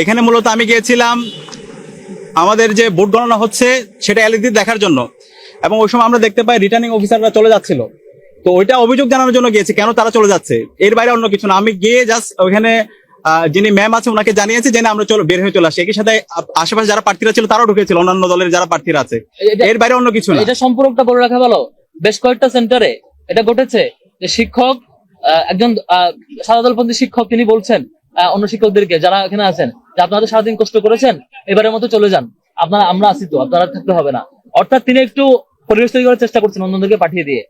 এখানে মূলত আমি গিয়েছিলাম আমাদের যে ভোট গণনা হচ্ছে সেটা এলইডি দেখার জন্য, এবং ওই সময় আমরা দেখতে পাই রিটার্নিং অফিসাররা চলে যাচ্ছিল। তো ওইটা অভিযোগ জানানোর জন্য গিয়েছি কেন তারা চলে যাচ্ছে, এর বাইরে অন্য কিছু না। আমি গিয়ে জাস্ট ওইখানে যিনি ম্যাম আছে ওনাকে জানিয়েছি যে আমরা বের হয়ে চলে আসি। একই সাথে আশেপাশে যারা প্রার্থীরা ছিল তারাও ঢুকেছিল, অন্যান্য দলের যারা প্রার্থীরা আছে। এর বাইরে অন্য কিছু না। এটা সম্পর্কটা বলে রাখা ভালো। বেশ কয়েকটা সেন্টারে এটা ঘটেছে যে শিক্ষক, একজন সাদা দলপন্থী শিক্ষক, তিনি বলছেন অন্য শিক্ষকদেরকে যারা এখানে আছেন যে আপনারা তো সারাদিন কষ্ট করেছেন, এবারের মতো চলে যান, আমরা আছি তো, আপনারা থাকতে হবে না। অর্থাৎ তিনি একটু পরিবেশ তৈরি করার চেষ্টা করছেন অন্যদেরকে পাঠিয়ে দিয়ে।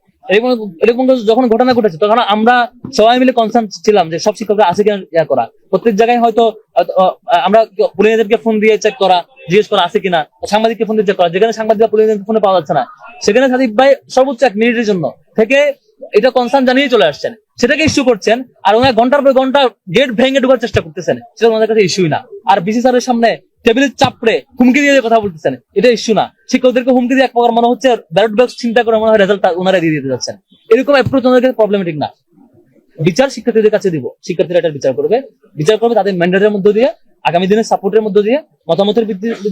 এরকম যখন ঘটনা ঘটেছে তখন আমরা সবাই মিলে কনসার্ন ছিলাম যে সব শিক্ষকরা আছে কিনা ইয়া করা। প্রত্যেক জায়গায় হয়তো আমরা পুলিশদেরকে ফোন দিয়ে চেক করা, জিজ্ঞেস করা আছে কিনা, সাংবাদিককে ফোন দিয়ে চেক করা। যেখানে সাংবাদিকরা পুলিশদের ফোনে পাওয়া যাচ্ছে না, সেখানে সাদিক ভাই সর্বোচ্চ 1 মিনিটের জন্য থেকে এটা কনসার্ন জানিয়ে চলে আসছেন, সেটাকে ইস্যু করছেন। আর ওনারা ঘন্টার পর ঘন্টা গেট ভেঙে ঢোকার চেষ্টা করতেছেন, সেটা ওনাদের কাছে ইস্যুই না। আর বিসি স্যারের সামনে টেবিলের চাপড়ে হুমকি দিয়ে কথা বলতেছেন, এটা ইস্যু না। শিক্ষকদেরকে হুমকি দিয়ে এক প্রকার মনে হচ্ছে ব্যালট বক্স চিন্তা করে মনে হয় রেজাল্ট ওনারা দিয়ে দিতে যাচ্ছেন। এরকম অ্যাপ্রোচ ওনাদের কাছে প্রবলেমেটিক না। বিচার শিক্ষার্থীদের কাছে দিব, শিক্ষার্থীরা এটা বিচার করবে তাদের ম্যান্ডেটের মধ্য দিয়ে, আগামী দিনের সাপোর্টের মধ্য দিয়ে, মতামতের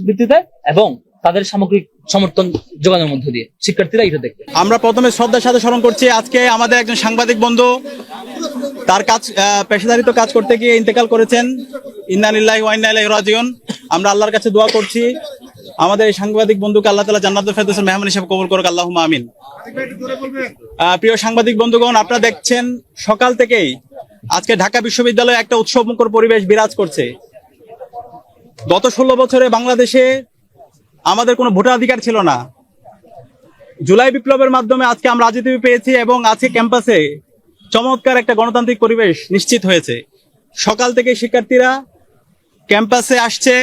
ভিত্তিতে এবং তাদের সামগ্রিক সমর্থন যোগানোর মধ্য দিয়ে শিক্ষার্থীরা এটা দেখবে। আমরা প্রথমে শ্রদ্ধার সাথে স্মরণ করছি আজকে আমাদের একজন সাংবাদিক বন্ধু তার কাজ পেশাদারিত্ব কাজ করতে গিয়ে ইন্তেকাল করেছেন। ইন্না লিল্লাহি ওয়া ইন্না ইলাইহি রাজিউন। আমরা আল্লাহর কাছে দোয়া করছি আমাদের এই সাংবাদিক বন্ধুকে আল্লাহ তাআলা জান্নাতুল ফেরদৌসের মেহমান হিসেবে কবুল করুক, আল্লাহুম্মা আমিন। প্রিয় সাংবাদিক বন্ধুগণ, আপনারা দেখছেন সকাল থেকেই আজকে ঢাকা বিশ্ববিদ্যালয়ে একটা উৎসবমুখর পরিবেশ বিরাজ করছে। গত 16 বছরে বাংলাদেশে আমাদের কোনো ভোটাধিকার ছিল না। জুলাই বিপ্লবের মাধ্যমে আজকে আমরা রাজনীতি পেয়েছি এবং আজকে ক্যাম্পাসে চমৎকার একটা গণতান্ত্রিক পরিবেশ নিশ্চিত হয়েছে। সকাল থেকে শিক্ষার্থীরা ক্যাম্পাসে আসছে,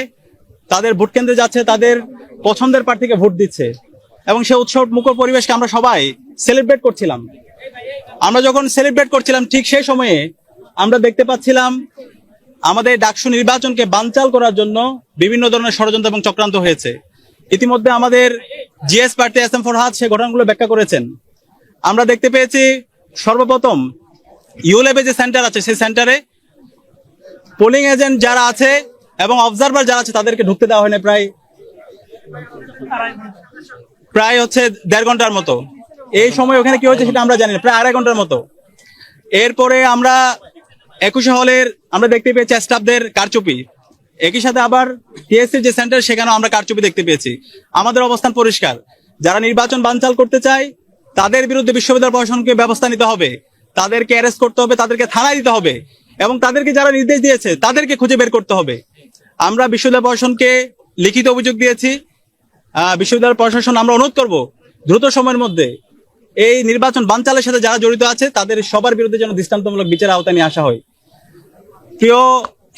তাদের ভোট কেন্দ্রে যাচ্ছে, তাদের পছন্দের প্রার্থীকে ভোট দিচ্ছে এবং সেই উৎসব মুখর পরিবেশকে আমরা সবাই সেলিব্রেট করছিলাম। আমরা যখন সেলিব্রেট করছিলাম ঠিক সেই সময়ে আমরা দেখতে পাচ্ছিলাম আমাদের ডাকসু নির্বাচনকে বানচাল করার জন্য বিভিন্ন ধরনের ষড়যন্ত্র এবং চক্রান্ত হয়েছে। ইতিমধ্যে আমাদের জিএস প্রার্থী এস এম ফরহাদ সে ঘটনাগুলো ব্যাখ্যা করেছেন। আমরা দেখতে পেয়েছি সর্বপ্রথম ইউলেবে যে সেন্টার আছে সেই সেন্টারে পোলিং এজেন্ট যারা আছে এবং অবজারভার যারা আছে তাদেরকে ঢুকতে দেওয়া হয়নি প্রায় হচ্ছে 1.5 ঘন্টার মতো। এই সময় ওখানে কি হয়েছে সেটা আমরা জানি না, প্রায় 2.5 ঘন্টার মতো। এরপরে আমরা 21 হলের আমরা দেখতে পেয়েছি স্টাফদের কারচুপি। একই সাথে আবার টিএসসির যে সেন্টার সেখানেও আমরা কারচুপি দেখতে পেয়েছি। আমাদের অবস্থান পরিষ্কার, যারা নির্বাচন বানচাল করতে চায় তাদের বিরুদ্ধে বিশ্ববিদ্যালয় প্রশাসনকে ব্যবস্থা নিতে হবে, তাদেরকে অ্যারেস্ট করতে হবে, তাদেরকে থানায় দিতে হবে এবং তাদেরকে যারা নির্দেশ দিয়েছে তাদেরকে খুঁজে বের করতে হবে। আমরা বিশ্ববিদ্যালয় প্রশাসনকে লিখিত অভিযোগ দিয়েছি। বিশ্ববিদ্যালয় প্রশাসন আমরা অনুরোধ করব দ্রুত সময়ের মধ্যে এই নির্বাচন বানচালের সাথে যারা জড়িত আছে তাদের সবার বিরুদ্ধে যেন দৃষ্টান্তমূলক বিচারের আওতায় নিয়ে আসা হয়। প্রিয়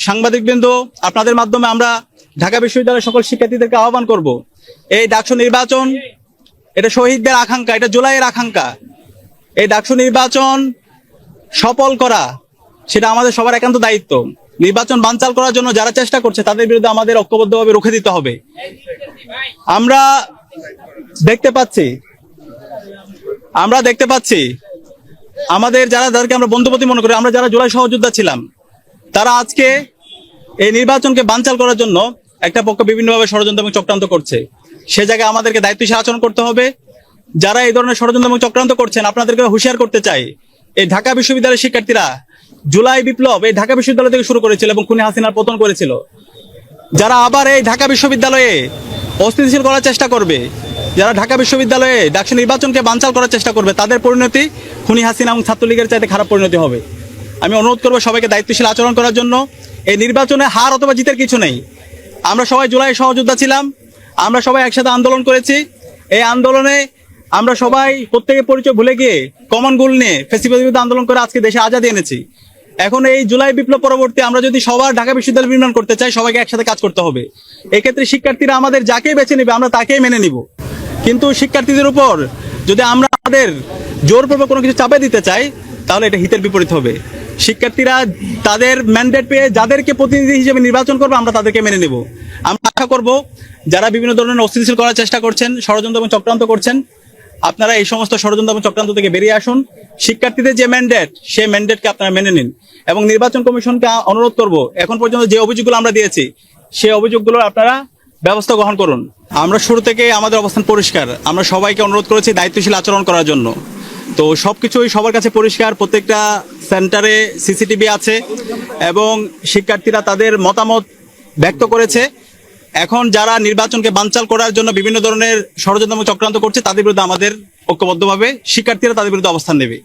সাংবাদিকবৃন্দ, আপনাদের মাধ্যমে আমরা ঢাকা বিশ্ববিদ্যালয়ের সকল শিক্ষার্থীদেরকে আহ্বান করব, এই ডাকসু নির্বাচন এটা শহীদদের আকাঙ্ক্ষা, এটা জুলাইয়ের আকাঙ্ক্ষা। এই ডাকসু নির্বাচন সফল করা সেটা আমাদের সবার একান্ত দায়িত্ব। নির্বাচন বানচাল করার জন্য যারা চেষ্টা করছে তাদের বিরুদ্ধে আমাদের ঐক্যবদ্ধভাবে রুখে দিতে হবে। আমরা দেখতে পাচ্ছি আমাদের যাদেরকে আমরা বন্ধুপতি মনে করি, আমরা যারা জুলাই সহযোদ্ধা ছিলাম, তারা আজকে এই নির্বাচনকে বানচাল করার জন্য একটা পক্ষ বিভিন্নভাবে ষড়যন্ত্র এবং চক্রান্ত করছে। সে জায়গায় আমাদেরকে দায়িত্বশীল আচরণ করতে হবে। যারা এই ধরনের ষড়যন্ত্র এবং চক্রান্ত করছেন আপনাদেরকে হুঁশিয়ার করতে চাই, এই ঢাকা বিশ্ববিদ্যালয়ের শিক্ষার্থীরা জুলাই বিপ্লব এই ঢাকা বিশ্ববিদ্যালয় থেকে শুরু করেছিল এবং খুনি হাসিনার পতন করেছিল। যারা আবার এই ঢাকা বিশ্ববিদ্যালয়ে অস্থিতিশীল করার চেষ্টা করবে, যারা ঢাকা বিশ্ববিদ্যালয়ে ডাকসু নির্বাচনকে বানচাল করার চেষ্টা করবে, তাদের পরিণতি খুনি হাসিনা এবং ছাত্রলীগের চাইতে খারাপ পরিণতি হবে। আমি অনুরোধ করবো সবাইকে দায়িত্বশীল আচরণ করার জন্য। এই নির্বাচনে হার অথবা জিতের কিছু নেই। আমরা সবাই জুলাই সহযোদ্ধা ছিলাম, আমরা সবাই একসাথে আন্দোলন করেছি। এই আন্দোলনে আমরা সবাই প্রত্যেকের পরিচয় ভুলে গিয়ে কমন গোল নিয়ে ফ্যাসিবাদের বিরুদ্ধে আন্দোলন করে আজকে দেশে আজাদি এনেছি। এখন এই জুলাই বিপ্লব পরবর্তী আমরা যদি সবার ঢাকা বিশ্ববিদ্যালয় নির্মাণ করতে চাই, সবাইকে একসাথে কাজ করতে হবে। এক্ষেত্রে শিক্ষার্থীরা আমাদের যাকেই বেছে নেবে আমরা তাকেই মেনে নিব, কিন্তু শিক্ষার্থীদের উপর যদি আমরা আমাদের জোরপূর্বক কোনো কিছু চাপে দিতে চাই তাহলে এটা হিতের বিপরীত হবে। শিক্ষার্থীরা তাদের ম্যান্ডেট পেয়ে যাদেরকে প্রতিনিধি হিসেবে নির্বাচন করবে আমরা তাদেরকে মেনে নেব। আমরা আশা করব যারা বিভিন্ন ধরনের অস্থিতিশীল করার চেষ্টা করছেন, ষড়যন্ত্র এবং চক্রান্ত করছেন, আপনারা এই সমস্ত ষড়যন্ত্র এবং চক্রান্ত থেকে বেরিয়ে আসুন। শিক্ষার্থীদের যে ম্যান্ডেট, সেই ম্যান্ডেটকে আপনারা মেনে নিন এবং নির্বাচন কমিশনকে অনুরোধ করব, এখন পর্যন্ত যে অভিযোগগুলো আমরা দিয়েছি সেই অভিযোগগুলো আপনারা ব্যবস্থা গ্রহণ করুন। আমরা শুরু থেকে আমাদের অবস্থান পরিষ্কার, আমরা সবাইকে অনুরোধ করেছি দায়িত্বশীল আচরণ করার জন্য। তো সবকিছুই সবার কাছে পরিষ্কার, প্রত্যেকটা সেন্টারে সিসিটিভি আছে এবং শিক্ষার্থীরা তাদের মতামত ব্যক্ত করেছে। এখন যারা নির্বাচনকে বানচাল করার জন্য বিভিন্ন ধরনের ষড়যন্ত্র এবং চক্রান্ত করছে তাদের বিরুদ্ধে আমাদের ঐক্যবদ্ধভাবে শিক্ষার্থীরা তাদের বিরুদ্ধে অবস্থান নেবে।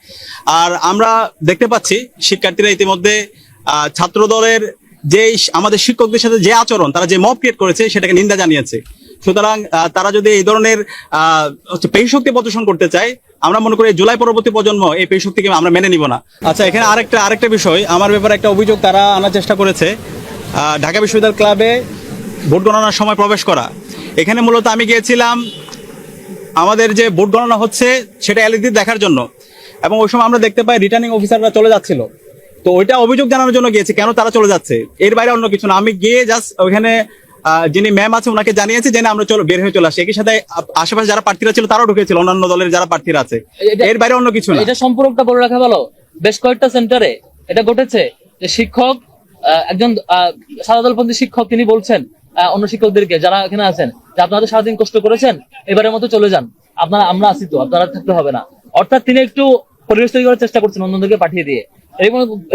আর আমরা দেখতে পাচ্ছি শিক্ষার্থীরা ইতিমধ্যে ছাত্র দলের যে আমাদের শিক্ষকদের সাথে যে আচরণ, তারা যে মব ক্রিয়েট করেছে সেটাকে নিন্দা জানিয়েছে। সুতরাং তারা যদি এই ধরনের পেশক্তি প্রদর্শন করতে চায়, আমরা মনে করি জুলাই পরবর্তী প্রজন্ম এই পেশক্তিকে আমরা মেনে নিব না। আচ্ছা, এখানে আরেকটা বিষয়, আমার ব্যাপারে একটা অভিযোগ তারা আনার চেষ্টা করেছে, ঢাকা বিশ্ববিদ্যালয় ক্লাবে ভোট গণনার সময় প্রবেশ করা। এখানে মূলত আমি গিয়েছিলাম আমাদের যে ভোট গণনা হচ্ছে সেটা এলইডি দেখার জন্য, এবং ওই সময় আমরা দেখতে পাই রিটার্নিং অফিসাররা চলে যাচ্ছিল। তো ওইটা অভিযোগ জানানোর জন্য গিয়েছি, কেন তারা চলে যাচ্ছে, এর বাইরে অন্য কিছু না। আমি গিয়ে জাস্ট ওইখানে যিনি ম্যাম আছে ওনাকে জানিয়েছি যে আমরা বের হয়ে চলে আসি। একই সাথে আশেপাশে যারা প্রার্থীরা ছিল তারাও ঢুকেছিল, অন্যান্য দলের যারা প্রার্থীরা আছে, এর বাইরে অন্য কিছু না। এটা সম্পর্কটা বলে রাখা ভালো। বেশ কয়েকটা সেন্টারে এটা ঘটেছে যে শিক্ষক, একজন সাদাদলপন্থী শিক্ষক, তিনি বলছেন অন্য শিক্ষকদেরকে যারা এখানে আছেন যে আপনারা সারাদিন কষ্ট করেছেন, এবারের মতো চলে যান, আমরা আছি তো, আপনারা থাকতে হবে না। অর্থাৎ তিনি একটু পরিবেশ তৈরি করার চেষ্টা করছেন অন্যদেরকে পাঠিয়ে দিয়ে।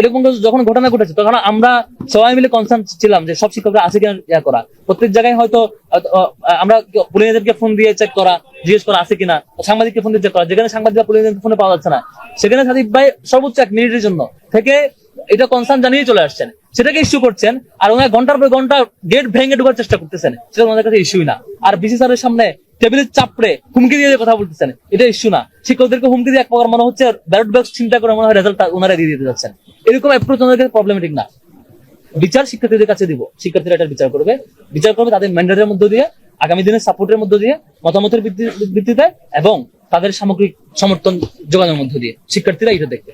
এরকম যখন ঘটনা ঘটেছে তখন আমরা সবাই মিলে কনসার্ন ছিলাম যে সব শিক্ষকরা আছে কিনা ইয়া করা। প্রত্যেক জায়গায় হয়তো আমরা পুলিশদেরকে ফোন দিয়ে চেক করা, জিজ্ঞেস করা আছে কিনা, সাংবাদিককে ফোন দিয়ে চেক করা। যেখানে সাংবাদিকরা পুলিশদের ফোনে পাওয়া যাচ্ছে না, সেখানে সাদিক ভাই সর্বোচ্চ 1 মিনিটের জন্য থেকে এটা কনসার্ন জানিয়ে চলে আসছেন, সেটাকে ইস্যু করছেন। আর ওনারা ঘন্টার পর ঘন্টা গেট ভেঙে ঢোকার চেষ্টা করতেছেন, সেটা ওনাদের কাছে ইস্যুই না। আর বিসি স্যারের সামনে টেবিলের চাপড়ে হুমকি দিয়ে কথা বলতেছেন, এটা ইস্যু না। শিক্ষকদেরকে হুমকি দিয়ে এক প্রকার মনে হচ্ছে ব্যালট বক্স চিন্তা করে মনে হয় রেজাল্ট ওনারা দিয়ে দিতে যাচ্ছেন। এরকম অ্যাপ্রোচ ওনাদের কাছে প্রবলেমেটিক না। বিচার শিক্ষার্থীদের কাছে দিব, শিক্ষার্থীরা এটার বিচার করবে তাদের ম্যান্ডেটের মধ্য দিয়ে, আগামী দিনের সাপোর্টের মধ্য দিয়ে, মতামতের ভিত্তিতে এবং তাদের সামগ্রিক সমর্থন যোগানোর মধ্য দিয়ে। শিক্ষার্থীরা এটা দেখবে।